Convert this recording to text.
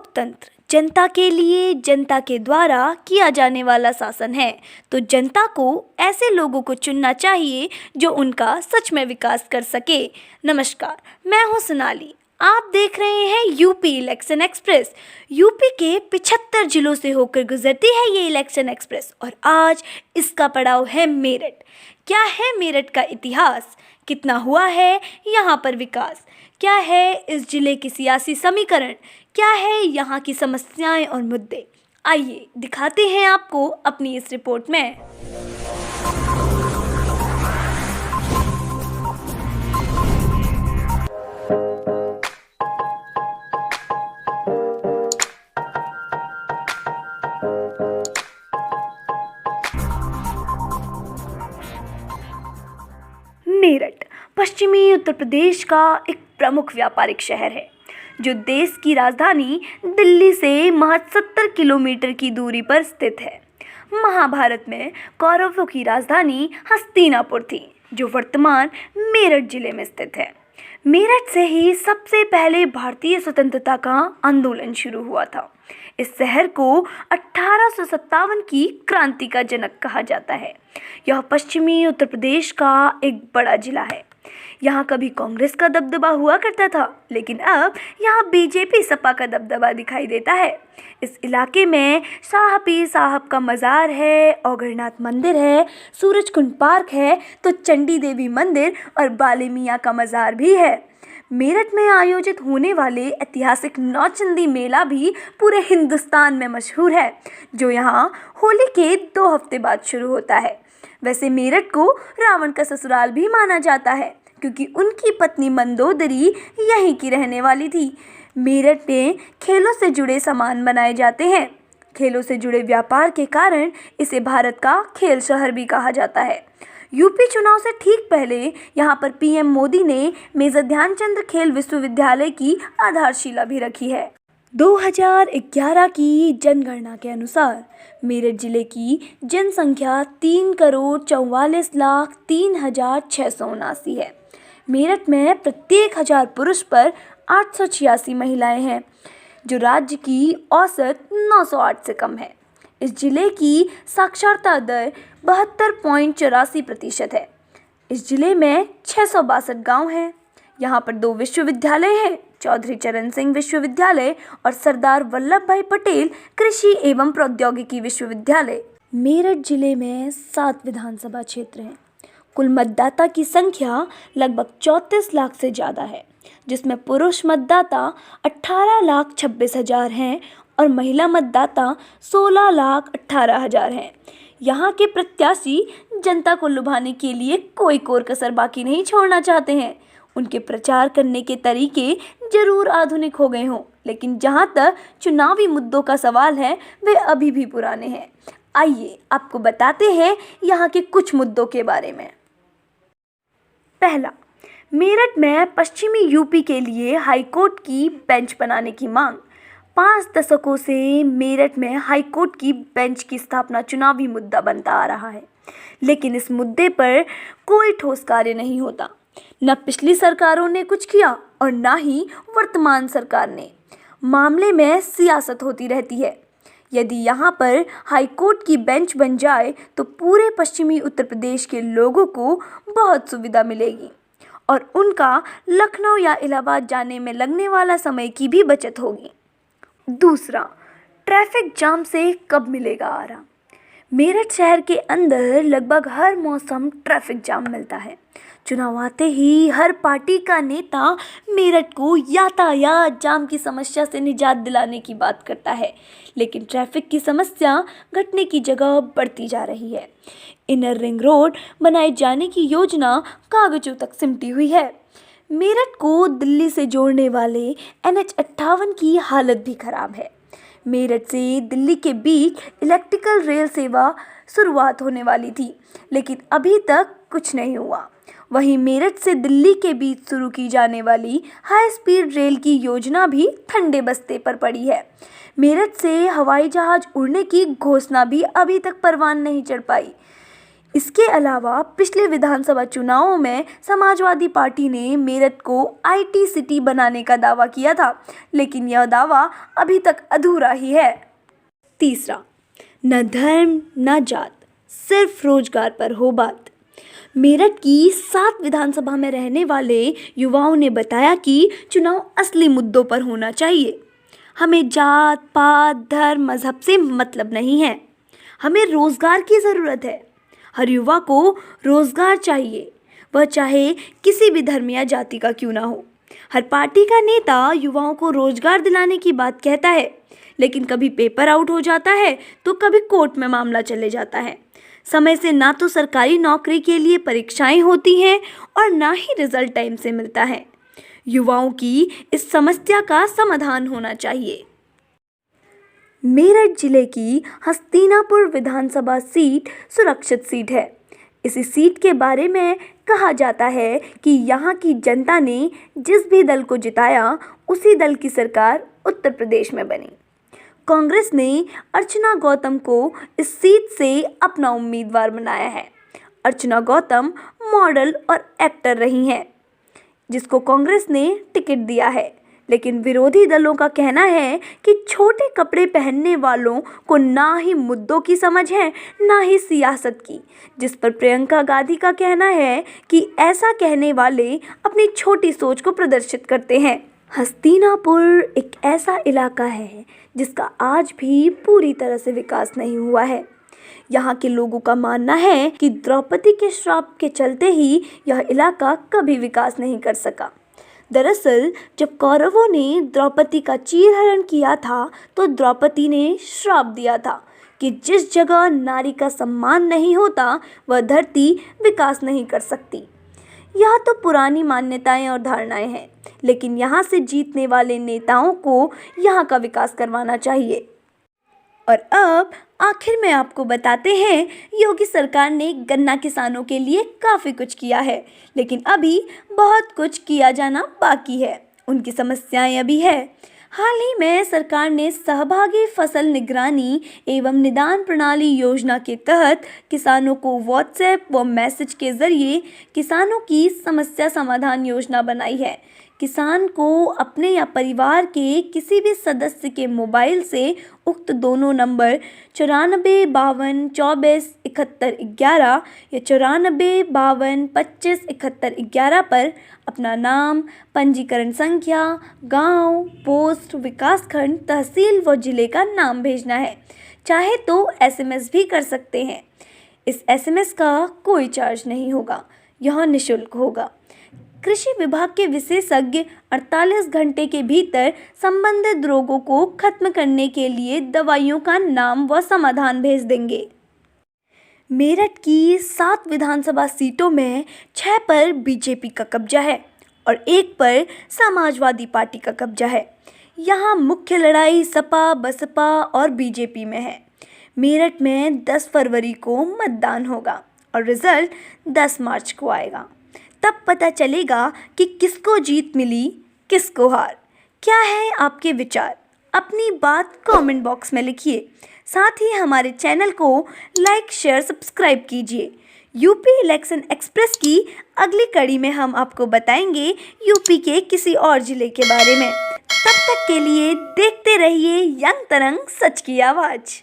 लोकतंत्र जनता के लिए, जनता के द्वारा किया जाने वाला शासन है, तो जनता को ऐसे लोगों को चुनना चाहिए जो उनका सच में विकास कर सके। नमस्कार, मैं हूं सोनाली। आप देख रहे हैं यूपी इलेक्शन एक्सप्रेस। यूपी के 75 जिलों से होकर गुजरती है ये इलेक्शन एक्सप्रेस और आज इसका पड़ाव है मेरठ। क्या है मेरठ का इतिहास, कितना हुआ है यहाँ पर विकास, क्या है इस जिले की सियासी समीकरण, क्या है यहाँ की समस्याएं और मुद्दे, आइए दिखाते हैं आपको अपनी इस रिपोर्ट में। मेरठ पश्चिमी उत्तर प्रदेश का एक प्रमुख व्यापारिक शहर है जो देश की राजधानी दिल्ली से महज 70 किलोमीटर की दूरी पर स्थित है। महाभारत में कौरवों की राजधानी हस्तिनापुर थी जो वर्तमान मेरठ जिले में स्थित है। मेरठ से ही सबसे पहले भारतीय स्वतंत्रता का आंदोलन शुरू हुआ था। इस शहर को 1857 की क्रांति का जनक कहा जाता है। यह पश्चिमी उत्तर प्रदेश का एक बड़ा जिला है। यहाँ कभी कांग्रेस का दबदबा हुआ करता था, लेकिन अब यहाँ बीजेपी सपा का दबदबा दिखाई देता है। इस इलाके में शाह पीर साहब का मज़ार है, औगरनाथ मंदिर है, सूरजकुंड पार्क है, तो चंडी देवी मंदिर और बाले मियाँ का मज़ार भी है। मेरठ में आयोजित होने वाले ऐतिहासिक नौचंदी मेला भी पूरे हिंदुस्तान में मशहूर है, जो यहाँ होली के 2 हफ्ते बाद शुरू होता है। वैसे मेरठ को रावण का ससुराल भी माना जाता है, क्योंकि उनकी पत्नी मंदोदरी यहीं की रहने वाली थी। मेरठ में खेलों से जुड़े सामान बनाए जाते हैं। खेलों से जुड़े व्यापार के कारण इसे भारत का खेल शहर भी कहा जाता है। यूपी चुनाव से ठीक पहले यहाँ पर पीएम मोदी ने मेजर ध्यानचंद खेल विश्वविद्यालय की आधारशिला भी रखी है। 2011 की जनगणना के अनुसार मेरठ जिले की जनसंख्या 3,44,03,679 है। मेरठ में प्रत्येक 1000 पुरुष पर 886 महिलाएं हैं, जो राज्य की औसत 908 से कम है। इस जिले की साक्षरता दर 72.84% है। इस जिले में 662 गांव हैं। यहाँ पर 2 विश्वविद्यालय हैं, चौधरी चरण सिंह विश्वविद्यालय और सरदार वल्लभ भाई पटेल कृषि एवं प्रौद्योगिकी विश्वविद्यालय। मेरठ जिले में 7 विधानसभा क्षेत्र हैं। कुल मतदाता की संख्या लगभग 34 लाख से ज़्यादा है, जिसमें पुरुष मतदाता 18,26,000 हैं और महिला मतदाता 16,18,000 हैं। यहाँ के प्रत्याशी जनता को लुभाने के लिए कोई कोर कसर बाकी नहीं छोड़ना चाहते हैं। उनके प्रचार करने के तरीके जरूर आधुनिक हो गए हों, लेकिन जहाँ तक चुनावी मुद्दों का सवाल है वे अभी भी पुराने हैं। आइए आपको बताते हैं यहाँ के कुछ मुद्दों के बारे में। पहला, मेरठ में पश्चिमी यूपी के लिए हाईकोर्ट की बेंच बनाने की मांग। 5 दशकों से मेरठ में हाईकोर्ट की बेंच की स्थापना चुनावी मुद्दा बनता आ रहा है, लेकिन इस मुद्दे पर कोई ठोस कार्य नहीं होता। न पिछली सरकारों ने कुछ किया और न ही वर्तमान सरकार ने। मामले में सियासत होती रहती है। यदि यहाँ पर हाईकोर्ट की बेंच बन जाए तो पूरे पश्चिमी उत्तर प्रदेश के लोगों को बहुत सुविधा मिलेगी और उनका लखनऊ या इलाहाबाद जाने में लगने वाला समय की भी बचत होगी। दूसरा, ट्रैफिक जाम से कब मिलेगा आराम। मेरठ शहर के अंदर लगभग हर मौसम ट्रैफिक जाम मिलता है। चुनाव आते ही हर पार्टी का नेता मेरठ को यातायात जाम की समस्या से निजात दिलाने की बात करता है, लेकिन ट्रैफिक की समस्या घटने की जगह बढ़ती जा रही है। इनर रिंग रोड बनाए जाने की योजना कागजों तक सिमटी हुई है। मेरठ को दिल्ली से जोड़ने वाले NH-58 की हालत भी खराब है। मेरठ से दिल्ली के बीच इलेक्ट्रिकल रेल सेवा शुरुआत होने वाली थी, लेकिन अभी तक कुछ नहीं हुआ। वहीं मेरठ से दिल्ली के बीच शुरू की जाने वाली हाई स्पीड रेल की योजना भी ठंडे बस्ते पर पड़ी है। मेरठ से हवाई जहाज उड़ने की घोषणा भी अभी तक परवान नहीं चढ़ पाई। इसके अलावा पिछले विधानसभा चुनावों में समाजवादी पार्टी ने मेरठ को IT सिटी बनाने का दावा किया था, लेकिन यह दावा अभी तक अधूरा ही है। तीसरा, न धर्म न जात, सिर्फ रोजगार पर हो बात। मेरठ की 7 विधानसभा में रहने वाले युवाओं ने बताया कि चुनाव असली मुद्दों पर होना चाहिए। हमें जात पात धर्म मजहब से मतलब नहीं है, हमें रोजगार की ज़रूरत है। हर युवा को रोजगार चाहिए, वह चाहे किसी भी धर्म या जाति का क्यों ना हो। हर पार्टी का नेता युवाओं को रोजगार दिलाने की बात कहता है, लेकिन कभी पेपर आउट हो जाता है तो कभी कोर्ट में मामला चले जाता है। समय से ना तो सरकारी नौकरी के लिए परीक्षाएं होती हैं और ना ही रिजल्ट टाइम से मिलता है। युवाओं की इस समस्या का समाधान होना चाहिए। मेरठ जिले की हस्तिनापुर विधानसभा सीट सुरक्षित सीट है। इसी सीट के बारे में कहा जाता है कि यहाँ की जनता ने जिस भी दल को जिताया उसी दल की सरकार उत्तर प्रदेश में बनी। कांग्रेस ने अर्चना गौतम को इस सीट से अपना उम्मीदवार बनाया है। अर्चना गौतम मॉडल और एक्टर रही हैं, जिसको कांग्रेस ने टिकट दिया है, लेकिन विरोधी दलों का कहना है कि छोटे कपड़े पहनने वालों को ना ही मुद्दों की समझ है ना ही सियासत की, जिस पर प्रियंका गांधी का कहना है कि ऐसा कहने वाले अपनी छोटी सोच को प्रदर्शित करते हैं। हस्तिनापुर एक ऐसा इलाका है जिसका आज भी पूरी तरह से विकास नहीं हुआ है। यहाँ के लोगों का मानना है कि द्रौपदी के श्राप के चलते ही यह इलाका कभी विकास नहीं कर सका। दरअसल जब कौरवों ने द्रौपदी का चीरहरण किया था तो द्रौपदी ने श्राप दिया था कि जिस जगह नारी का सम्मान नहीं होता वह धरती विकास नहीं कर सकती। यह तो पुरानी मान्यताएं और धारणाएं हैं, लेकिन यहाँ से जीतने वाले नेताओं को यहाँ का विकास करवाना चाहिए। और अब आखिर में आपको बताते हैं, योगी सरकार ने गन्ना किसानों के लिए काफ़ी कुछ किया है, लेकिन अभी बहुत कुछ किया जाना बाकी है। उनकी समस्याएं अभी है। हाल ही में सरकार ने सहभागी फसल निगरानी एवं निदान प्रणाली योजना के तहत किसानों को व्हाट्सएप व मैसेज के जरिए किसानों की समस्या समाधान योजना बनाई है। किसान को अपने या परिवार के किसी भी सदस्य के मोबाइल से उक्त दोनों नंबर 94 52 24 71 11 या 94 52 25 71 11 पर अपना नाम, पंजीकरण संख्या, गांव, पोस्ट, विकासखंड, तहसील व जिले का नाम भेजना है। चाहे तो SMS भी कर सकते हैं। इस SMS का कोई चार्ज नहीं होगा, यह निःशुल्क होगा। कृषि विभाग के विशेषज्ञ 48 घंटे के भीतर संबंधित रोगों को खत्म करने के लिए दवाइयों का नाम व समाधान भेज देंगे। मेरठ की 7 विधानसभा सीटों में 6 पर बीजेपी का कब्जा है और 1 पर समाजवादी पार्टी का कब्जा है। यहाँ मुख्य लड़ाई सपा, बसपा और बीजेपी में है। मेरठ में 10 फरवरी को मतदान होगा और रिजल्ट 10 मार्च को आएगा। तब पता चलेगा कि किसको जीत मिली, किसको हार। क्या है आपके विचार? अपनी बात कमेंट बॉक्स में लिखिए। साथ ही हमारे चैनल को लाइक, शेयर, सब्सक्राइब कीजिए। यूपी इलेक्शन एक्सप्रेस की अगली कड़ी में हम आपको बताएंगे यूपी के किसी और जिले के बारे में। तब तक के लिए देखते रहिए यंग तरंग, सच की आवाज़।